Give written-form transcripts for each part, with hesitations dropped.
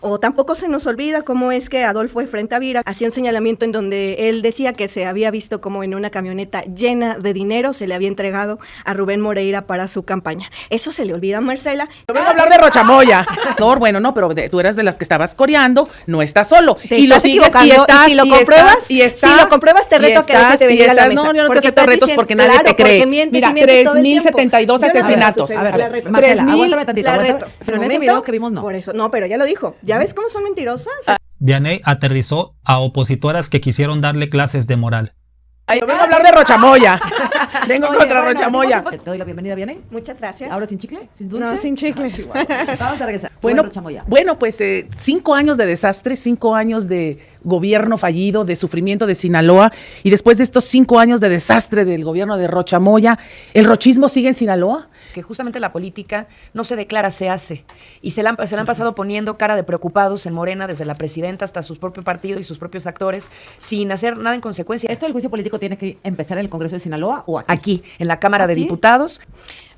O tampoco se nos olvida cómo es que Adolfo Efraín Tavira hacía un señalamiento en donde él decía que se había visto como en una camioneta llena de dinero se le había entregado a Rubén Moreira para su campaña. Eso se le olvida a Marcela. Vengo a hablar de Rochamoya. Bueno, no, pero tú eras de las que estabas coreando, no estás solo. Y lo sigues y si lo compruebas, si lo compruebas te reto a que dejes de venir a la mesa. No, yo no te acepto retos porque nadie te cree. Mira, 3,072 asesinatos. A ver, Marcela, aguántame tantito. Pero en ese video que vimos no. Por eso, no, pero ya lo dijo. ¿Ya ves cómo son mentirosas? Vianney aterrizó a opositoras que quisieron darle clases de moral. Vengo a hablar de Rochamoya. Vengo contra Rochamoya. Te doy la bienvenida, Vianney. Muchas gracias. ¿Ahora sin chicle? ¿Sin dulce? No, sin chicle. Vamos a regresar. Bueno, pues 5 años de desastre, 5 años de gobierno fallido, de sufrimiento de Sinaloa, y después de estos 5 años de desastre del gobierno de Rochamoya, ¿el rochismo sigue en Sinaloa? Que justamente la política no se declara, se hace. Y se la han pasado poniendo cara de preocupados en Morena, desde la presidenta hasta su propio partido y sus propios actores, sin hacer nada en consecuencia. ¿Esto del juicio político tiene que empezar en el Congreso de Sinaloa o aquí? Aquí, en la Cámara de Diputados.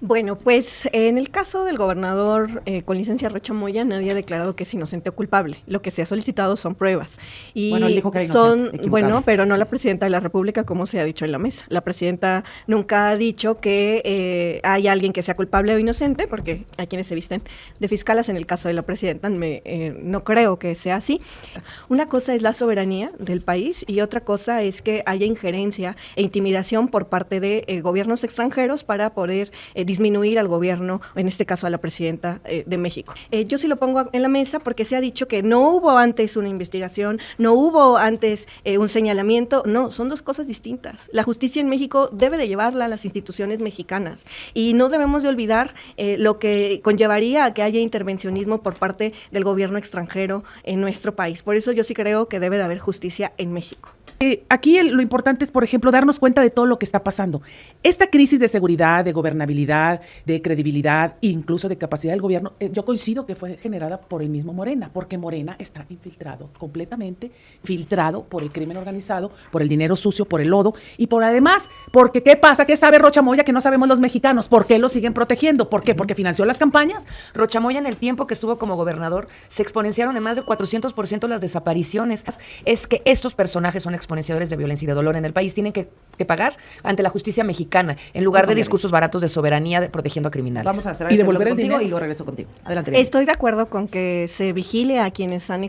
Bueno, pues en el caso del gobernador con licencia Rochamoya, nadie ha declarado que es inocente o culpable. Lo que se ha solicitado son pruebas. Y bueno, él dijo que era inocente, bueno, pero no la presidenta de la República, como se ha dicho en la mesa. La presidenta nunca ha dicho que hay alguien que sea culpable o inocente, porque hay quienes se visten de fiscalas. En el caso de la presidenta, no creo que sea así. Una cosa es la soberanía del país y otra cosa es que haya injerencia e intimidación por parte de gobiernos extranjeros para poder disminuir al gobierno, en este caso a la presidenta de México. Yo sí lo pongo en la mesa porque se ha dicho que no hubo antes una investigación, no hubo antes un señalamiento. No, son dos cosas distintas. La justicia en México debe de llevarla a las instituciones mexicanas y no debemos de olvidar lo que conllevaría a que haya intervencionismo por parte del gobierno extranjero en nuestro país. Por eso yo sí creo que debe de haber justicia en México. Aquí lo importante es, por ejemplo, darnos cuenta de todo lo que está pasando. Esta crisis de seguridad, de gobernabilidad, de credibilidad, incluso de capacidad del gobierno, yo coincido que fue generada por el mismo Morena, porque Morena está infiltrado, completamente filtrado por el crimen organizado, por el dinero sucio, por el lodo, y por además, porque ¿qué pasa? ¿Qué sabe Rochamoya que no sabemos los mexicanos? ¿Por qué lo siguen protegiendo? ¿Por qué? ¿Porque financió las campañas? Rochamoya, en el tiempo que estuvo como gobernador, se exponenciaron en más de 400% las desapariciones. Es que estos personajes son exponenciadores de violencia y de dolor en el país, tienen que pagar ante la justicia mexicana, en lugar de discursos baratos de soberanía protegiendo a criminales. Vamos a cerrar y devolver contigo dinero. Y luego regreso contigo. Adelante. Bien. Estoy de acuerdo con que se vigile a quienes han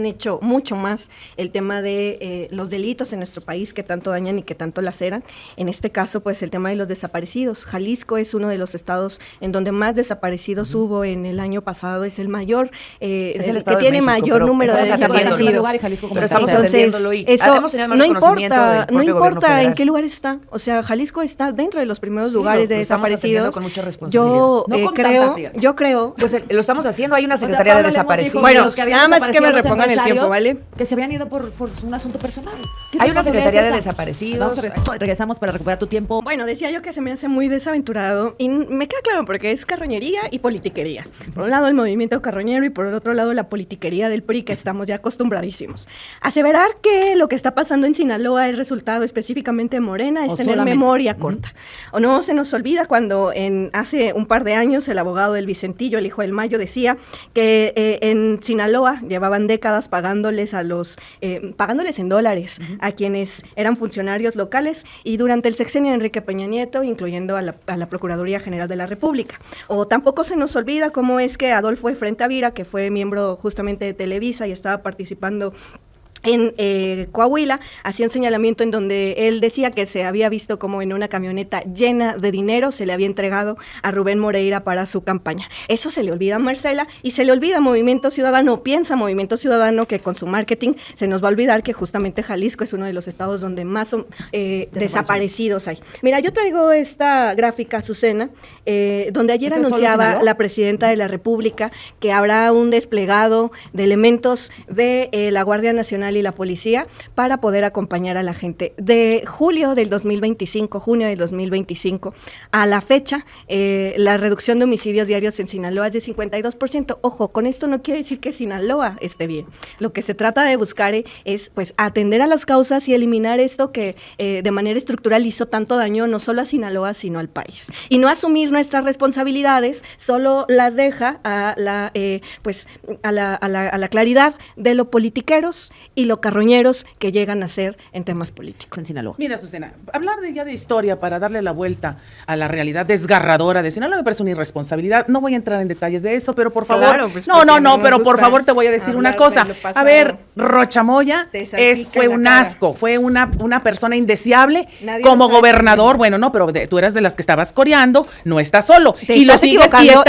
hecho mucho más el tema de los delitos en nuestro país que tanto dañan y que tanto laceran. En este caso, pues el tema de los desaparecidos. Jalisco es uno de los estados en donde más desaparecidos hubo en el año pasado. Es el mayor, es el que tiene México, mayor número de desaparecidos. Pero estamos atendiéndolo y eso no importa en qué lugar está. O sea, Jalisco está dentro de los primeros lugares de desaparecidos. Con mucha responsabilidad. Yo creo. Pues lo estamos haciendo. Hay una Secretaría de Desaparecidos. Bueno, nada más que me repongan el tiempo, ¿vale? Que se habían ido por un asunto personal. Hay una Secretaría de Desaparecidos. Regresamos para recuperar tu tiempo. Bueno, decía yo que se me hace muy desaventurado y me queda claro porque es carroñería y politiquería. Por un lado el movimiento carroñero y por el otro lado la politiquería del PRI, que estamos ya acostumbradísimos. Aseverar que lo que está pasando en Sinaloa es resultado específicamente de Morena es tener memoria corta. O no se nos olvida cuando hace un par de años el abogado del Vicentillo, el hijo del Mayo, decía que en Sinaloa llevaban décadas pagándoles en dólares a quienes eran funcionarios locales y durante el sexenio de Enrique Peña Nieto, incluyendo a la Procuraduría General de la República. O tampoco se nos olvida cómo es que Adolfo Efraín Tavira, que fue miembro justamente de Televisa y estaba participando en Coahuila, hacía un señalamiento en donde él decía que se había visto como en una camioneta llena de dinero se le había entregado a Rubén Moreira para su campaña. Eso se le olvida a Marcela y se le olvida a Movimiento Ciudadano. Piensa Movimiento Ciudadano que con su marketing se nos va a olvidar que justamente Jalisco es uno de los estados donde más desaparecidos hay. Mira, yo traigo esta gráfica, Azucena, donde ayer anunciaba la presidenta de la República que habrá un desplegado de elementos de la Guardia Nacional Nacional y la policía para poder acompañar a la gente. De junio del 2025 a la fecha, la reducción de homicidios diarios en Sinaloa es de 52%. Ojo, con esto no quiere decir que Sinaloa esté bien. Lo que se trata de buscar es pues atender a las causas y eliminar esto que de manera estructural hizo tanto daño no solo a Sinaloa, sino al país. Y no asumir nuestras responsabilidades, solo las deja a la claridad de lo politiqueros y lo carroñeros que llegan a ser en temas políticos. En Sinaloa. Mira, Azucena, hablar de historia para darle la vuelta a la realidad desgarradora de Sinaloa me parece una irresponsabilidad. No voy a entrar en detalles de eso, pero por favor. Claro, pues, pero por favor te voy a decir una cosa. A ver, Rocha Moya fue un asco, fue una persona indeseable. Nadie como lo sabe. gobernador. Bueno, no, pero tú eras de las que estabas coreando, no estás solo. Te estás equivocando,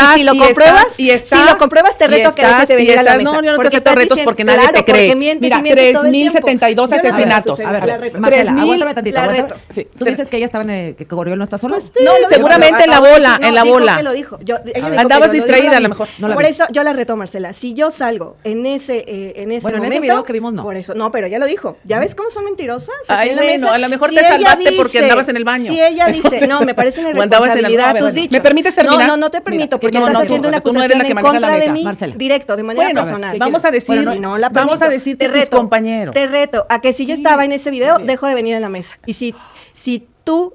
y si lo compruebas, te reto a que dejes de venir a la mesa. No, yo no te Porque acepto estás retos diciendo- porque nadie claro, te cree. porque mientes Mira, y mientes todo el tiempo. 3,072 Yo la asesinatos. reto, A ver, la reto. Marcela, 3,000 aguántame tantito. la aguántame. reto. Sí, Tú dices que ella estaba que Coriol no está solo. Sí, seguramente en la Acabo de bola, decir- en la dijo bola. que lo dijo. Ella dijo que Andabas lo distraída, dijo. a lo mejor. No la Por vi. eso yo la reto, Marcela. Si yo salgo en ese Bueno, en ese momento, video que vimos, no. Por eso, no, pero ella lo dijo. ¿Ya ves cómo son mentirosas? Ay, Aquí en la bueno, mesa. a lo mejor Si te ella salvaste porque andabas en el baño. Si ella dice, no, me parece una O andabas en la- irresponsabilidad a ver, tus bueno. dichos. ¿Me permites terminar? No te permito, Mira, porque no, estás no, haciendo una tú no eres acusación la que en maneja la contra de mesa. mí, Marcela. directo, de manera Bueno, personal. vamos a decir, Bueno, no la vamos permito. a decir Te tus reto, compañeros. Te reto a que si yo estaba en ese video, Muy bien. dejo de venir a la mesa. Y si tú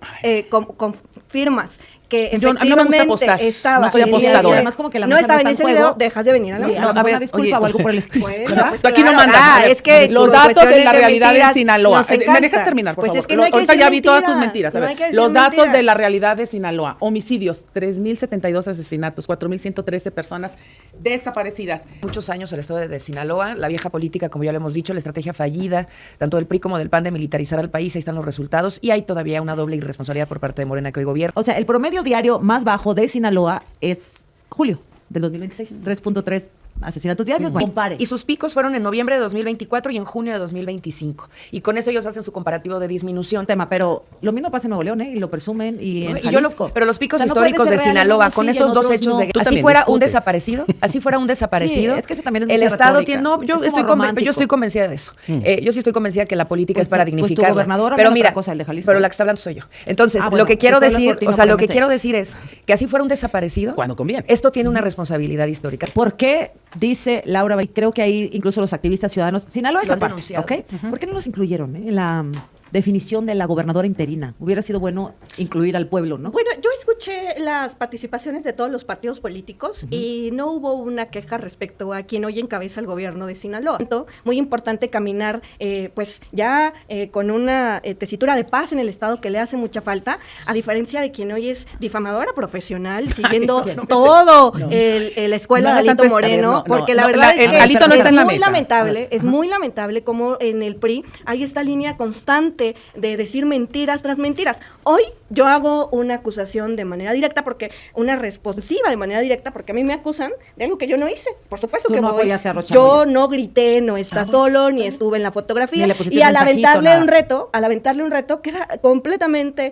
confirmas que Yo- a mí no me gusta efectivamente apostar, estaba no soy en ese- apostadora. Además, como que la no mesa estaba no en está ese en video, juego. dejas de venir a la Sí, mesa. a lo mejor una disculpa oye, o algo por el estilo. Bueno, ¿Verdad? pues Tú aquí no claro. mandas. A ver, Es que los por datos de cuestiones la de realidad de mentiras Sinaloa. nos ¿Me encanta. dejas terminar, por Pues favor? es que no hay que Ahorita decir ya vi todas tus mentiras, mentiras. A no ver, hay que decir los datos mentiras. de la realidad de Sinaloa. Homicidios, 3,072 asesinatos, 4,113 personas desaparecidas. Muchos años el estado de Sinaloa, la vieja política, como ya lo hemos dicho, la estrategia fallida, tanto del PRI como del PAN de militarizar al país, ahí están los resultados, y hay todavía una doble irresponsabilidad por parte de Morena que hoy gobierna. O sea, el promedio diario más bajo de Sinaloa es julio del 2026, 3.3 asesinatos diarios. Bueno, compare. Y sus picos fueron en noviembre de 2024 y en junio de 2025. Y con eso ellos hacen su comparativo de disminución. tema, pero lo mismo pasa en Nuevo León, ¿eh? Y lo presumen y en Y yo Jalisco. pero los picos O sea, no puede históricos ser de real en Sinaloa, unos con sí y en estos dos otros hechos no. de Tú así también fuera un discutes. desaparecido, así fuera un desaparecido. Sí, es que eso también es el mucha Estado retórica. tiene, no, yo Es estoy como romántico. yo estoy convencida de eso. Yo sí estoy convencida que la política Pues es para tu- pues tu dignificar. gobernador Pero habla mira, otra cosa, el de Jalisco. pero la que está hablando soy yo. Entonces, Bueno, lo que quiero tú hablas decir, por ti, no o sea, por lo la que MC. quiero decir es que así fuera un desaparecido, Cuando conviene. esto tiene una responsabilidad histórica. ¿Por qué dice Laura Bay? Creo que ahí incluso los activistas ciudadanos, Sinaloa Lo esa han parte, denunciado. ¿ok? ¿Por qué no los incluyeron en la definición de la gobernadora interina? Hubiera sido bueno incluir al pueblo, ¿no? Bueno, yo escuché las participaciones de todos los partidos políticos y no hubo una queja respecto a quien hoy encabeza el gobierno de Sinaloa. Muy importante caminar, pues ya con una tesitura de paz en el Estado que le hace mucha falta, a diferencia de quien hoy es difamadora profesional, siguiendo todo la escuela No de hagas Alito tanto- a ver, Moreno, no, porque no, la verdad es el que Alito no está en la es muy mesa. lamentable, es muy lamentable como en el PRI hay esta línea constante de decir mentiras tras mentiras. Hoy yo hago una acusación de manera directa, porque una responsiva de manera directa, porque a mí me acusan de algo que yo no hice. Por supuesto Tú que no voy. apoyaste a Rocha Yo Moya. no grité, no está solo, ni estuve en la fotografía. Ni le pusiste Y al mensajito, aventarle nada. un reto, queda completamente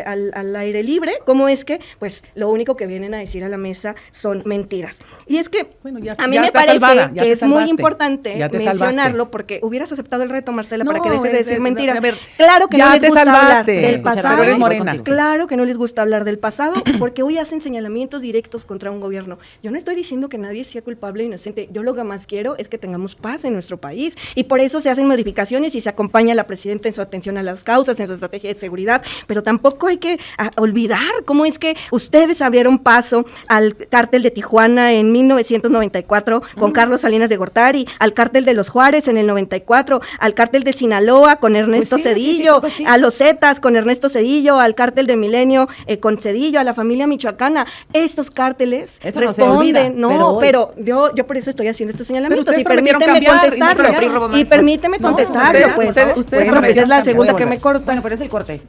al aire libre. ¿Cómo es que? Pues lo único que vienen a decir a la mesa son mentiras. Y es que Bueno, ya- a mí ya me está parece salvada, ya que te es muy salvaste, importante ya te salvaste. mencionarlo, porque hubieras aceptado el reto, Marcela, para No, que dejes de decir mentiras. a ver, Claro que ya no les te gusta hablar salvaste. del Escucha, pasado. pero eres morena. Claro que no les gusta hablar del pasado, porque hoy hacen señalamientos directos contra un gobierno. Yo no estoy diciendo que nadie sea culpable o inocente. Yo lo que más quiero es que tengamos paz en nuestro país, y por eso se hacen modificaciones y se acompaña a la presidenta en su atención a las causas, en su estrategia de seguridad, pero tampoco hay que olvidar cómo es que ustedes abrieron paso al cártel de Tijuana en 1994 con Carlos Salinas de Gortari, al cártel de los Juárez en el 94, al cártel de Sinaloa con Ernesto Pues sí, Cedillo, pues sí. a los Zetas con Ernesto Cedillo, al cártel de Milenio con Cedillo, a la familia michoacana. Estos cárteles Eso no se olvida, responden, pero pero yo por eso estoy haciendo estos señalamientos, ustedes y prometieron permíteme cambiar, y se contestarlo, cambiaron. y permíteme No, contestarlo, ustedes- pues. ustedes Bueno, prometieron pues es la segunda cambiar. que me corta. Bueno, pero es el corte.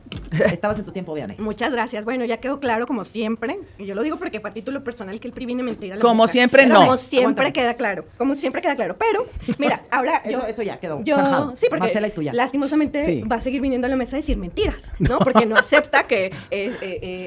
Estabas en tu tiempo, Vianey. Muchas gracias. Bueno, ya quedó claro, como siempre, y yo lo digo porque fue a título personal, que el PRI viene a mentir a la Como mesa. siempre, no. Como siempre Aguántame. queda claro, como siempre queda claro. Pero, mira, ahora Eso ya quedó zanjado. sí, porque Marcela, y tú ya. lastimosamente Sí. va a seguir viniendo a la mesa a decir mentiras, ¿no? Porque no acepta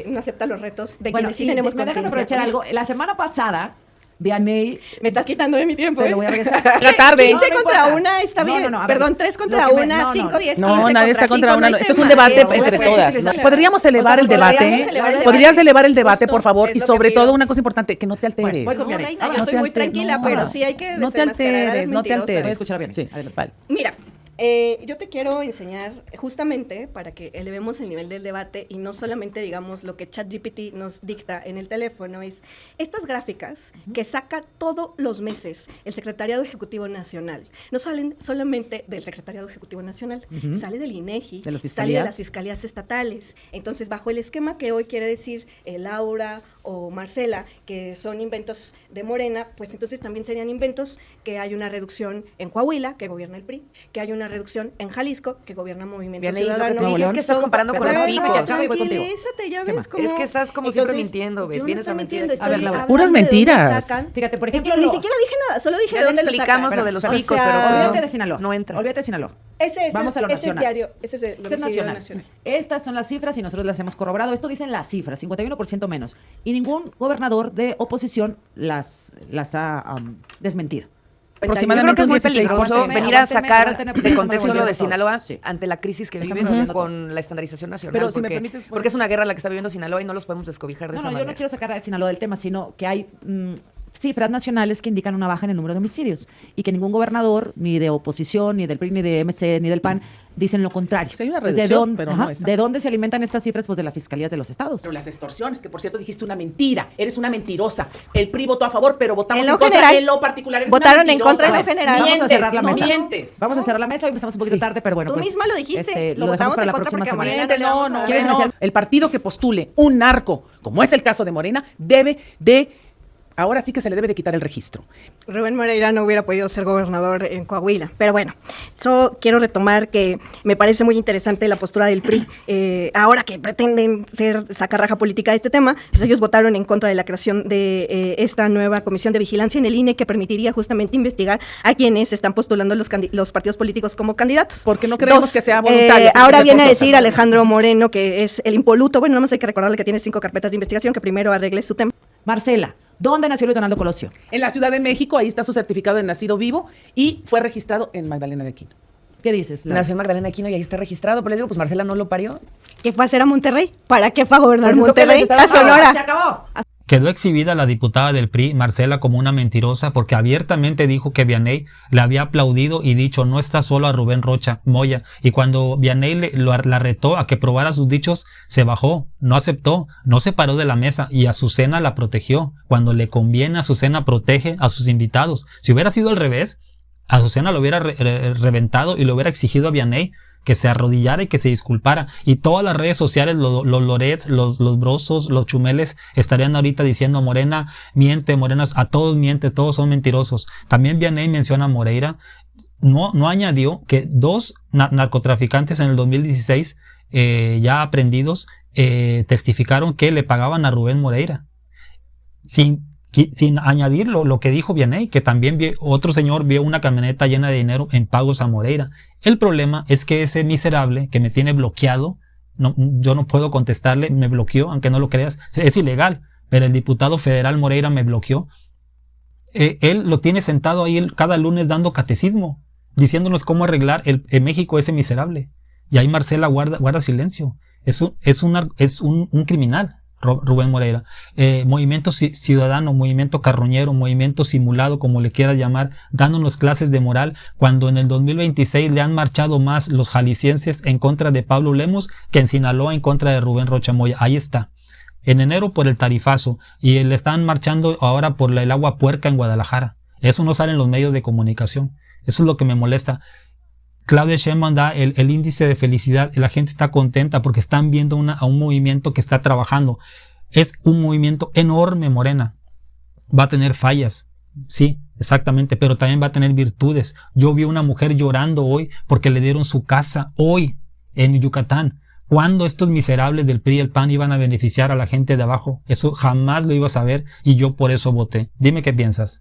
no acepta los retos de Bueno, quienes sí y tenemos me dejas conciencia aprovechar política. algo. La semana pasada Vianey, Me estás quitando de mi tiempo. te lo voy a regresar. La tarde. 15 No, no contra importa. 1 está No, bien. no, no, a ver, Perdón, 3 contra lo que me- 1, no, no. 5, 10, 15 No, nadie está contra 5, una. no hay Esto es un tema. debate Eso entre no puede todas. utilizar. Podríamos elevar el podríamos debate. elevar el Podrías debate. elevar el debate, por Justo, favor. es Y lo sobre que pido. todo una cosa importante, que no te alteres. voy con No, Vianey. reina, yo No estoy te muy alteres, tranquila, no. pero sí hay que No te desenmascarar a las alteres, no te mentirosas. alteres. Voy a escuchar a Vianey. Sí. Adelante. Vale. Mira, yo te quiero enseñar justamente para que elevemos el nivel del debate y no solamente digamos lo que ChatGPT nos dicta en el teléfono, es estas gráficas que saca todos los meses el Secretariado Ejecutivo Nacional. No salen solamente del Secretariado Ejecutivo Nacional, sale del INEGI, De las sale de fiscalías. las fiscalías estatales. Entonces, bajo el esquema que hoy quiere decir Laura o Marcela, que son inventos de Morena, pues entonces también serían inventos que hay una reducción en Coahuila, que gobierna el PRI, que hay una reducción en Jalisco, que gobierna Movimiento Vianey, lo que Ciudadano. te dije es que estás comparando con los Bueno, picos. acabo y voy contigo. tranquilízate, ya ¿Qué ves más? cómo- Es que estás como siempre Entonces, mintiendo, ve, yo no vienes estoy a mentir. mintiendo, A ver, estoy Laura. hablando Puras de dónde mentiras. sacan. Fíjate, por Ni ejemplo, siquiera dije nada, solo dije Ya de le dónde lo explicamos sacan. lo de los O picos, sea, pero pues olvídate no. de Sinaloa. No entra. Olvídate de Sinaloa. Ese es Vamos a lo ese es nacional. diario, ese es el Este es homicidio nacional. Estas son las cifras y nosotros las hemos corroborado. Esto dicen las cifras, 51% menos. Y ningún gobernador de oposición las ha desmentido. Aproximadamente Yo creo que es un muy 16%. peligroso Aguánteme, venir a aguánteme, sacar aguánteme, de porque contexto estamos lo de viendo todo. Sinaloa Sí. ante la crisis que Estamos viven viendo todo. con la estandarización nacional. Pero si me porque, permites, porque es una guerra la que está viviendo Sinaloa y no los podemos descobijar de No, esa no, yo manera. no quiero sacar a Sinaloa del tema, sino que hay cifras nacionales que indican una baja en el número de homicidios y que ningún gobernador, ni de oposición, ni del PRI, ni de MC, ni del PAN, dicen lo contrario. Sí, hay una ¿De reducción, dónde, pero no esa. ¿De dónde se alimentan estas cifras? Pues de las fiscalías de los estados. Pero las extorsiones, que por cierto dijiste una mentira, eres una mentirosa. El PRI votó a favor, pero votamos En en lo contra. general, En lo particular eres votaron una en mentirosa. contra en lo general. Vamos a cerrar la mesa. Mientes. Vamos a cerrar la mesa. Hoy empezamos un poquito Sí. tarde, pero bueno. Tú pues, misma lo dijiste, lo lo dejamos votamos para en la contra próxima porque semana. Morena Mientes, no le vamos a no. dar. ¿Quieres iniciar? El partido que postule un narco, como es el caso de Morena, debe de... Ahora sí que se le debe de quitar el registro. Rubén Moreira no hubiera podido ser gobernador en Coahuila. Pero bueno, yo quiero retomar que me parece muy interesante la postura del PRI. Ahora que pretenden sacar raja política de este tema, pues ellos votaron en contra de la creación de esta nueva comisión de vigilancia en el INE que permitiría justamente investigar a quienes están postulando los partidos políticos como candidatos. Porque no creemos que sea voluntario, tiene que ahora ser viene a forzoso. decir Alejandro Moreno que es el impoluto. Bueno, nada más hay que recordarle que tiene 5 carpetas de investigación, que primero arregle su tema. Marcela, ¿dónde nació Luis Donaldo Colosio? En la Ciudad de México, ahí está su certificado de nacido vivo y fue registrado en Magdalena de Aquino. ¿Qué dices, Laura? Nació en Magdalena Aquino y ahí está registrado. Pero les digo, pues Marcela no lo parió. ¿Qué fue a hacer a Monterrey? ¿Para qué fue a gobernar Pues es lo que les Monterrey? estaba A Sonora. ¡Se acabó! Quedó exhibida la diputada del PRI, Marcela, como una mentirosa porque abiertamente dijo que Vianey le había aplaudido y dicho no está solo a Rubén Rocha Moya. Y cuando Vianey la retó a que probara sus dichos, se bajó, no aceptó, no se paró de la mesa y Azucena la protegió. Cuando le conviene, Azucena protege a sus invitados. Si hubiera sido al revés, Azucena lo hubiera reventado y le hubiera exigido a Vianey que se arrodillara y que se disculpara. Y todas las redes sociales, los Lorets, los Brosos, los Chumeles, estarían ahorita diciendo Morena miente, Morena, a todos miente, todos son mentirosos. También Vianey menciona a Moreira. No añadió que 2 narcotraficantes en el 2016, ya aprendidos, testificaron que le pagaban a Rubén Moreira. Sin añadir lo que dijo Vianey, que también otro señor vio una camioneta llena de dinero en pagos a Moreira. El problema es que ese miserable que me tiene bloqueado, yo no puedo contestarle, me bloqueó, aunque no lo creas, es ilegal, pero el diputado federal Moreira me bloqueó. Él lo tiene sentado ahí cada lunes dando catecismo, diciéndonos cómo arreglar en México ese miserable. Y ahí Marcela guarda silencio. Es un criminal. Rubén Moreira, movimiento ciudadano, movimiento carroñero, movimiento simulado, como le quieras llamar, dándonos clases de moral, cuando en el 2026 le han marchado más los jaliscienses en contra de Pablo Lemos que en Sinaloa en contra de Rubén Rocha Moya. Ahí está. En enero por el tarifazo y le están marchando ahora por el agua puerca en Guadalajara. Eso no sale en los medios de comunicación. Eso es lo que me molesta. Claudia Sheinbaum da el índice de felicidad y la gente está contenta porque están viendo a un movimiento que está trabajando. Es un movimiento enorme, Morena. Va a tener fallas, sí, exactamente, pero también va a tener virtudes. Yo vi una mujer llorando hoy porque le dieron su casa hoy en Yucatán. ¿Cuándo estos miserables del PRI y el PAN iban a beneficiar a la gente de abajo? Eso jamás lo iba a saber y yo por eso voté. Dime qué piensas.